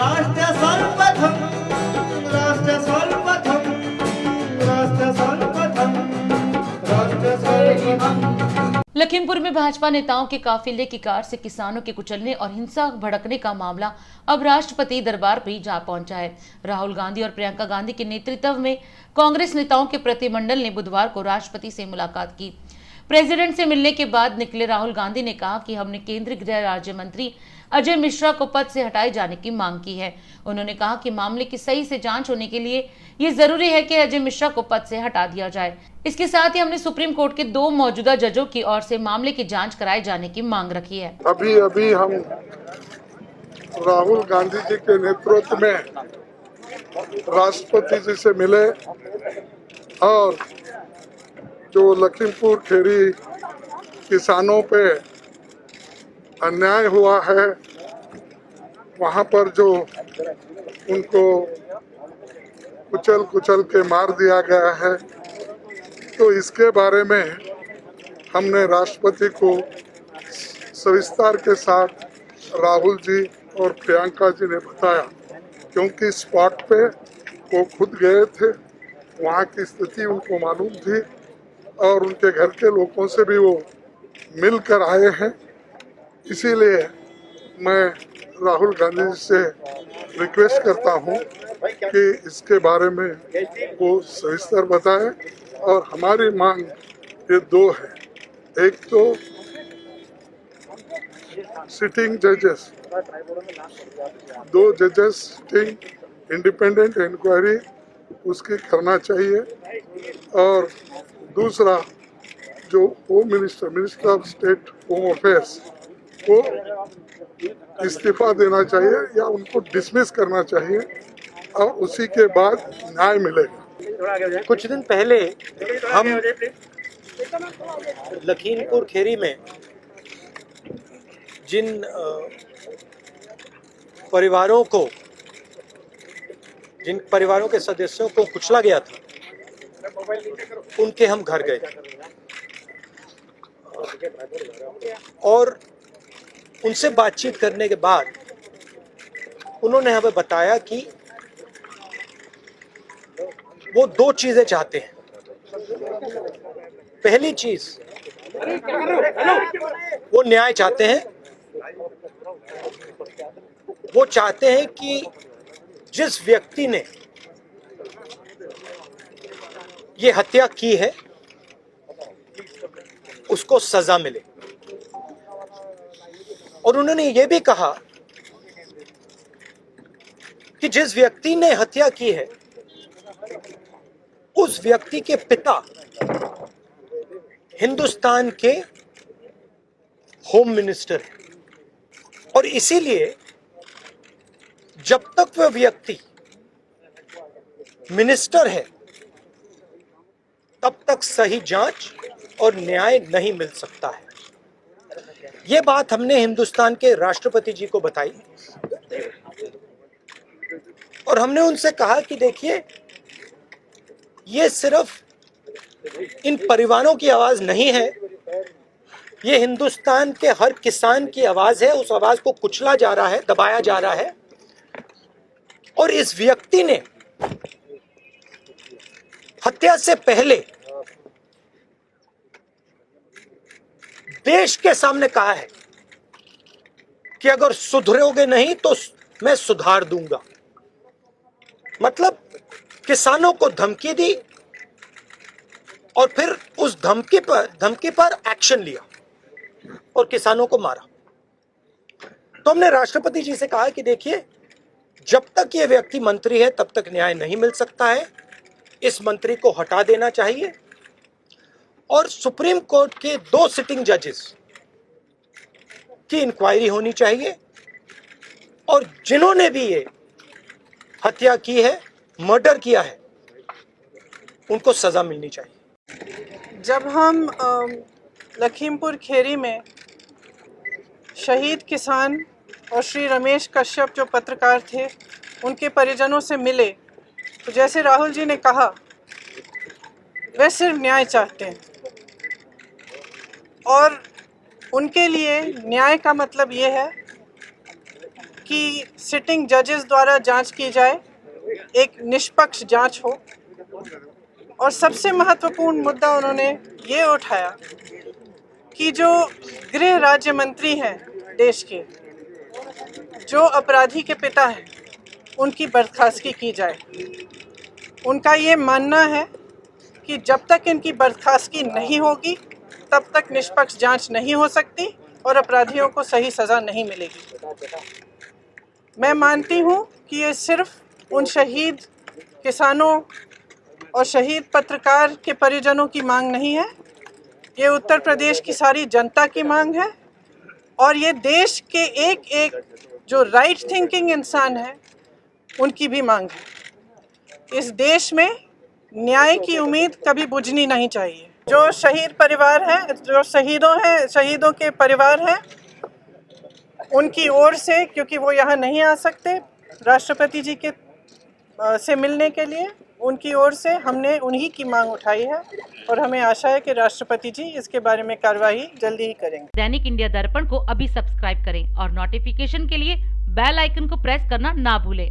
राष्ट्र सर्वप्रथम, राष्ट्र सर्वप्रथम, राष्ट्र सर्वप्रथम, राष्ट्र सर्वप्रथम। लखीमपुर में भाजपा नेताओं के काफिले की कार से किसानों के कुचलने और हिंसा भड़कने का मामला अब राष्ट्रपति दरबार भी जा पहुंचा है। राहुल गांधी और प्रियंका गांधी के नेतृत्व में कांग्रेस नेताओं के प्रतिमंडल ने बुधवार को राष्ट्रपति से मुलाकात की। प्रेसिडेंट से मिलने के बाद निकले राहुल गांधी ने कहा कि हमने केंद्रीय गृह राज्य मंत्री अजय मिश्रा को पद से हटाए जाने की मांग की है। उन्होंने कहा कि मामले की सही से जांच होने के लिए ये जरूरी है कि अजय मिश्रा को पद से हटा दिया जाए। इसके साथ ही हमने सुप्रीम कोर्ट के 2 मौजूदा जजों की ओर से मामले की जांच कराए जाने की मांग रखी है। अभी हम राहुल गांधी जी के नेतृत्व में राष्ट्रपति जी से मिले और जो लखीमपुर खीरी किसानों पे अन्याय हुआ है, वहाँ पर जो उनको कुचल के मार दिया गया है, तो इसके बारे में हमने राष्ट्रपति को सविस्तार के साथ राहुल जी और प्रियंका जी ने बताया, क्योंकि स्पॉट पे वो खुद गए थे, वहाँ की स्थिति उनको मालूम थी और उनके घर के लोगों से भी वो मिल कर आए हैं। इसीलिए मैं राहुल गांधी जी से रिक्वेस्ट करता हूं कि इसके बारे में वो सविस्तर बताएं और हमारी मांग ये 2 है। एक तो सिटिंग जजेस, 2 जजेस सिटिंग इंडिपेंडेंट इंक्वायरी उसकी करना चाहिए और दूसरा जो home minister of state home affairs को इस्तीफा देना चाहिए या उनको डिसमिस करना चाहिए और उसी के बाद न्याय मिलेगा। कुछ दिन पहले हम लखीमपुर खीरी में जिन परिवारों के सदस्यों को कुचला गया था, उनके हम घर गए और उनसे बातचीत करने के बाद उन्होंने हमें बताया कि वो 2 चीजें चाहते हैं। पहली चीज, वो न्याय चाहते हैं। वो चाहते हैं कि जिस व्यक्ति ने ये हत्या की है उसको सजा मिले। और उन्होंने ये भी कहा कि जिस व्यक्ति ने हत्या की है उस व्यक्ति के पिता हिंदुस्तान के होम मिनिस्टर हैं और इसीलिए जब तक वह व्यक्ति मिनिस्टर है तब तक सही जांच और न्याय नहीं मिल सकता है। ये बात हमने हिंदुस्तान के राष्ट्रपति जी को बताई और हमने उनसे कहा कि देखिए, ये सिर्फ इन परिवारों की आवाज नहीं है, ये हिंदुस्तान के हर किसान की आवाज है। उस आवाज को कुचला जा रहा है, दबाया जा रहा है और इस व्यक्ति ने हत्या से पहले देश के सामने कहा है कि अगर सुधरोगे नहीं तो मैं सुधार दूंगा। मतलब किसानों को धमकी दी और फिर उस धमकी पर एक्शन लिया और किसानों को मारा। तो हमने राष्ट्रपति जी से कहा कि देखिए, जब तक ये व्यक्ति मंत्री है तब तक न्याय नहीं मिल सकता है। इस मंत्री को हटा देना चाहिए और सुप्रीम कोर्ट के 2 सिटिंग जजेस की इंक्वायरी होनी चाहिए और जिन्होंने भी ये हत्या की है, मर्डर किया है, उनको सजा मिलनी चाहिए। जब हम लखीमपुर खीरी में शहीद किसान और श्री रमेश कश्यप जो पत्रकार थे उनके परिजनों से मिले, तो जैसे राहुल जी ने कहा, वे सिर्फ न्याय चाहते हैं और उनके लिए न्याय का मतलब ये है कि सिटिंग जजेस द्वारा जांच की जाए, एक निष्पक्ष जांच हो। और सबसे महत्वपूर्ण मुद्दा उन्होंने ये उठाया कि जो गृह राज्य मंत्री हैं देश के, जो अपराधी के पिता हैं, उनकी बर्खास्तगी की जाए। उनका ये मानना है कि जब तक इनकी बर्खास्तगी नहीं होगी तब तक निष्पक्ष जांच नहीं हो सकती और अपराधियों को सही सज़ा नहीं मिलेगी। मैं मानती हूँ कि ये सिर्फ उन शहीद किसानों और शहीद पत्रकार के परिजनों की मांग नहीं है, ये उत्तर प्रदेश की सारी जनता की मांग है और ये देश के एक एक जो राइट थिंकिंग इंसान है उनकी भी मांग है। इस देश में न्याय की उम्मीद कभी बुझनी नहीं चाहिए। जो शहीद परिवार हैं, जो शहीदों के परिवार हैं, उनकी ओर से, क्योंकि वो यहाँ नहीं आ सकते राष्ट्रपति जी के से मिलने के लिए, उनकी ओर से हमने उन्हीं की मांग उठाई है और हमें आशा है कि राष्ट्रपति जी इसके बारे में कार्रवाई जल्दी ही करेंगे। दैनिक इंडिया दर्पण को अभी सब्सक्राइब करें और नोटिफिकेशन के लिए बेल आइकन को प्रेस करना ना भूलें।